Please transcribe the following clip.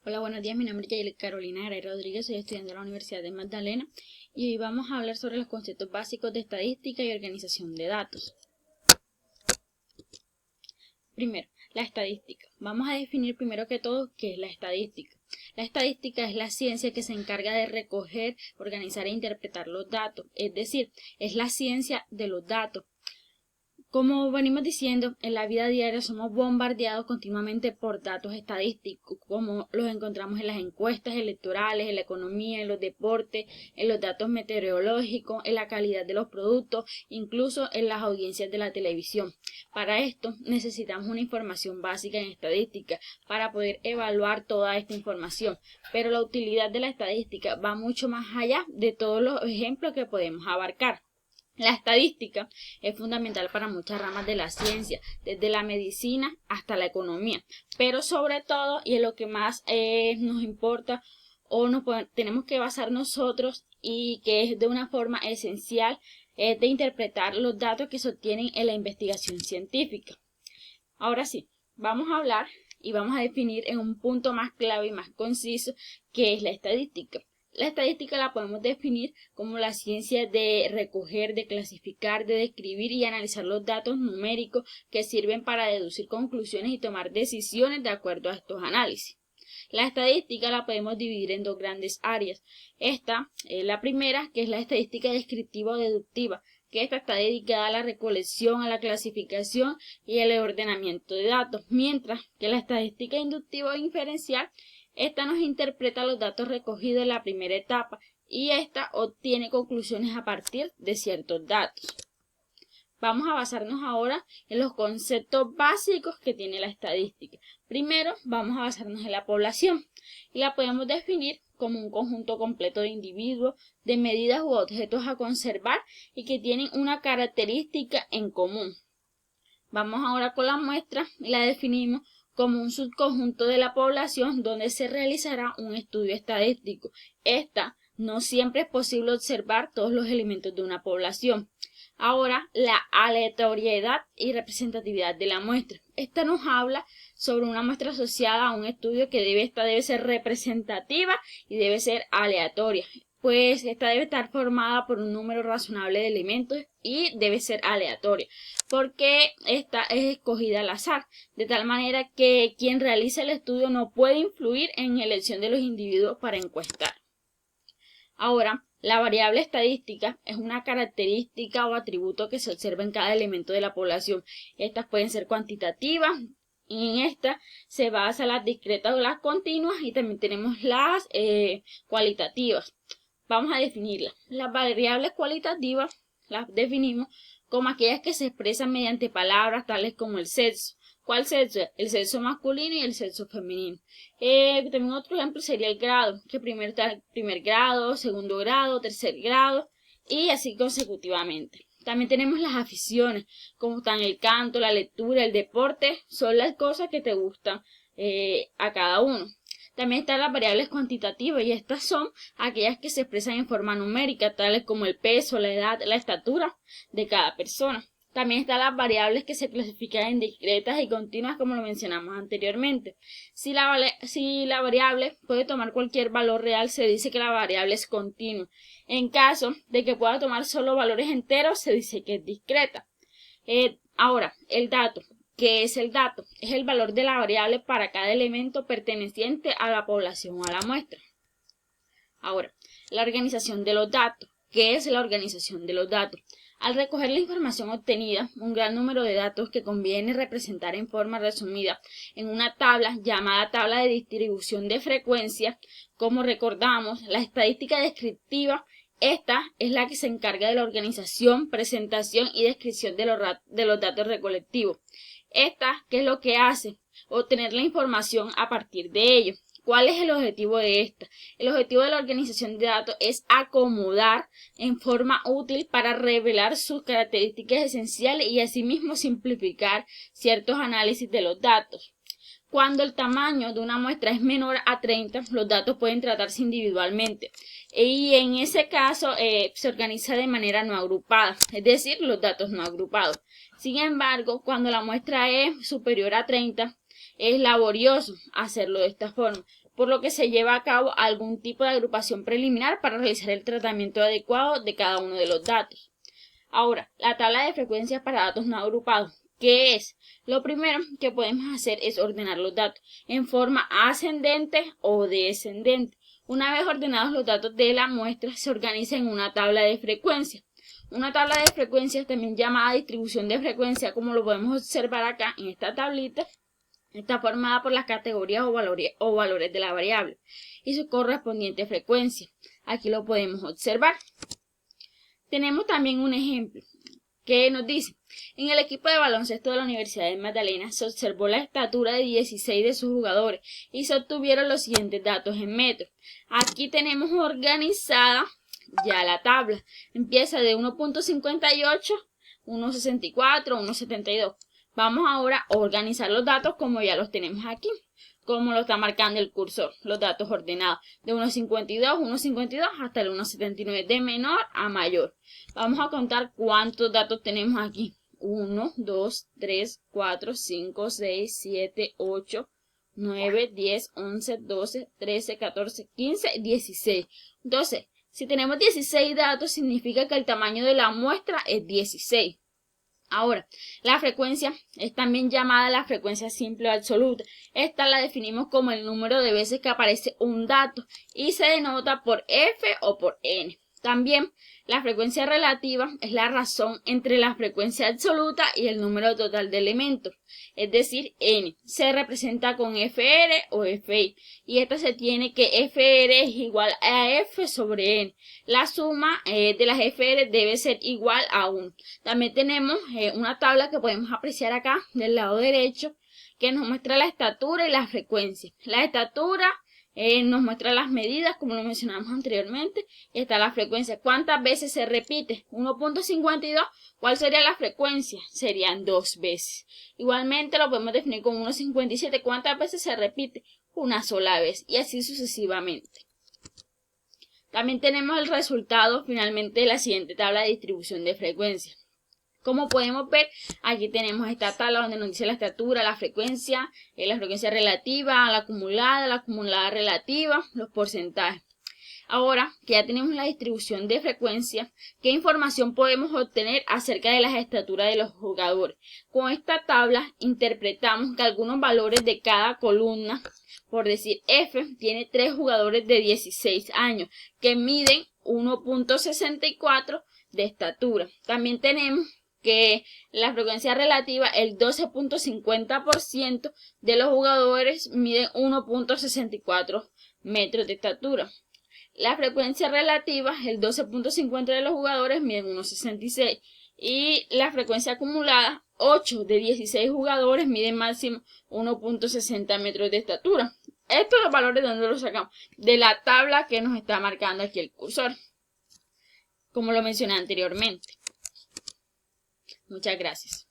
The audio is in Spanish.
Hola, buenos días. Mi nombre es Carolina Garay Rodríguez, soy estudiante de la Universidad de Magdalena y hoy vamos a hablar sobre los conceptos básicos de estadística y organización de datos. Primero, la estadística. Vamos a definir primero que todo qué es la estadística. La estadística es la ciencia que se encarga de recoger, organizar e interpretar los datos, es decir, es la ciencia de los datos. Como venimos diciendo, en la vida diaria somos bombardeados continuamente por datos estadísticos, como los encontramos en las encuestas electorales, en la economía, en los deportes, en los datos meteorológicos, en la calidad de los productos, incluso en las audiencias de la televisión. Para esto necesitamos una información básica en estadística para poder evaluar toda esta información, pero la utilidad de la estadística va mucho más allá de todos los ejemplos que podemos abarcar. La estadística es fundamental para muchas ramas de la ciencia, desde la medicina hasta la economía, pero sobre todo, y en lo que más nos importa o tenemos que basar nosotros y que es de una forma esencial, es de interpretar los datos que se obtienen en la investigación científica. Ahora sí, vamos a hablar y vamos a definir en un punto más clave y más conciso qué es la estadística. La estadística la podemos definir como la ciencia de recoger, de clasificar, de describir y analizar los datos numéricos que sirven para deducir conclusiones y tomar decisiones de acuerdo a estos análisis. La estadística la podemos dividir en dos grandes áreas. Esta es la primera, que es la estadística descriptiva o deductiva, que esta está dedicada a la recolección, a la clasificación y al ordenamiento de datos, mientras que la estadística inductiva o inferencial esta nos interpreta los datos recogidos en la primera etapa y esta obtiene conclusiones a partir de ciertos datos. Vamos a basarnos ahora en los conceptos básicos que tiene la estadística. Primero vamos a basarnos en la población y la podemos definir como un conjunto completo de individuos, de medidas u objetos a conservar y que tienen una característica en común. Vamos ahora con la muestra y la definimos como un subconjunto de la población donde se realizará un estudio estadístico. Esta no siempre es posible observar todos los elementos de una población. Ahora, la aleatoriedad y representatividad de la muestra. Esta nos habla sobre una muestra asociada a un estudio que debe ser representativa y debe ser aleatoria. Pues esta debe estar formada por un número razonable de elementos y debe ser aleatoria, porque esta es escogida al azar, de tal manera que quien realiza el estudio no puede influir en la elección de los individuos para encuestar. Ahora, la variable estadística es una característica o atributo que se observa en cada elemento de la población. Estas pueden ser cuantitativas, y en esta se basan las discretas o las continuas, y también tenemos las cualitativas. Vamos a definirlas. Las variables cualitativas las definimos como aquellas que se expresan mediante palabras tales como el sexo. ¿Cuál sexo? El sexo masculino y el sexo femenino. También otro ejemplo sería el grado, que primer grado, segundo grado, tercer grado y así consecutivamente. También tenemos las aficiones, como están el canto, la lectura, el deporte, son las cosas que te gustan a cada uno. También están las variables cuantitativas y estas son aquellas que se expresan en forma numérica, tales como el peso, la edad, la estatura de cada persona. También están las variables que se clasifican en discretas y continuas, como lo mencionamos anteriormente. Si la variable puede tomar cualquier valor real, se dice que la variable es continua. En caso de que pueda tomar solo valores enteros, se dice que es discreta. Ahora, el dato. ¿Qué es el dato? Es el valor de la variable para cada elemento perteneciente a la población o a la muestra. Ahora, la organización de los datos. ¿Qué es la organización de los datos? Al recoger la información obtenida, un gran número de datos que conviene representar en forma resumida en una tabla llamada tabla de distribución de frecuencia, como recordamos, la estadística descriptiva, esta es la que se encarga de la organización, presentación y descripción de los datos recolectivos. Esta, ¿qué es lo que hace? Obtener la información a partir de ello. ¿Cuál es el objetivo de esta? El objetivo de la organización de datos es acomodar en forma útil para revelar sus características esenciales y asimismo simplificar ciertos análisis de los datos. Cuando el tamaño de una muestra es menor a 30, los datos pueden tratarse individualmente y en ese caso se organiza de manera no agrupada, es decir, los datos no agrupados. Sin embargo, cuando la muestra es superior a 30, Es laborioso hacerlo de esta forma, por lo que se lleva a cabo algún tipo de agrupación preliminar para realizar el tratamiento adecuado de cada uno de los datos. Ahora, la tabla de frecuencias para datos no agrupados. ¿Qué es? Lo primero que podemos hacer es ordenar los datos en forma ascendente o descendente. Una vez ordenados los datos de la muestra, se organiza en una tabla de frecuencias. Una tabla de frecuencias, también llamada distribución de frecuencia, como lo podemos observar acá en esta tablita, está formada por las categorías o valores de la variable y su correspondiente frecuencia. Aquí lo podemos observar. Tenemos también un ejemplo que nos dice: en el equipo de baloncesto de la Universidad de Magdalena se observó la estatura de 16 de sus jugadores y se obtuvieron los siguientes datos en metros. Aquí tenemos organizada ya la tabla. Empieza de 1.58, 1.64, 1.72. Vamos ahora a organizar los datos como ya los tenemos aquí, como lo está marcando el cursor, los datos ordenados de 1.52, 1.52 hasta el 1.79, de menor a mayor. Vamos a contar cuántos datos tenemos aquí. 1, 2, 3, 4, 5, 6, 7, 8, 9, 10, 11, 12, 13, 14, 15, 16. Entonces, si tenemos 16 datos, significa que el tamaño de la muestra es 16. Ahora, la frecuencia es también llamada la frecuencia simple o absoluta. Esta la definimos como el número de veces que aparece un dato y se denota por F o por N. También la frecuencia relativa es la razón entre la frecuencia absoluta y el número total de elementos, es decir, N. Se representa con FR o FI y esta se tiene que FR es igual a F sobre N. La suma de las FR debe ser igual a 1. También tenemos una tabla que podemos apreciar acá del lado derecho que nos muestra la estatura y la frecuencia. La estatura nos muestra las medidas, como lo mencionamos anteriormente, y está la frecuencia. ¿Cuántas veces se repite? 1.52. ¿Cuál sería la frecuencia? Serían 2 veces. Igualmente lo podemos definir como 1.57. ¿Cuántas veces se repite? Una sola vez, y así sucesivamente. También tenemos el resultado finalmente de la siguiente tabla de distribución de frecuencia. Como podemos ver, aquí tenemos esta tabla donde nos dice la estatura, la frecuencia relativa, la acumulada relativa, los porcentajes. Ahora que ya tenemos la distribución de frecuencia, ¿qué información podemos obtener acerca de las estaturas de los jugadores? Con esta tabla interpretamos que algunos valores de cada columna, por decir F, tiene 3 jugadores de 16 años que miden 1.64 de estatura. También tenemos que la frecuencia relativa, el 12.50% de los jugadores miden 1.64 metros de estatura. La frecuencia relativa, el 12.50% de los jugadores miden 1.66. Y la frecuencia acumulada, 8 de 16 jugadores miden máximo 1.60 metros de estatura. Estos los valores, ¿de dónde los sacamos? De la tabla que nos está marcando aquí el cursor, como lo mencioné anteriormente. Muchas gracias.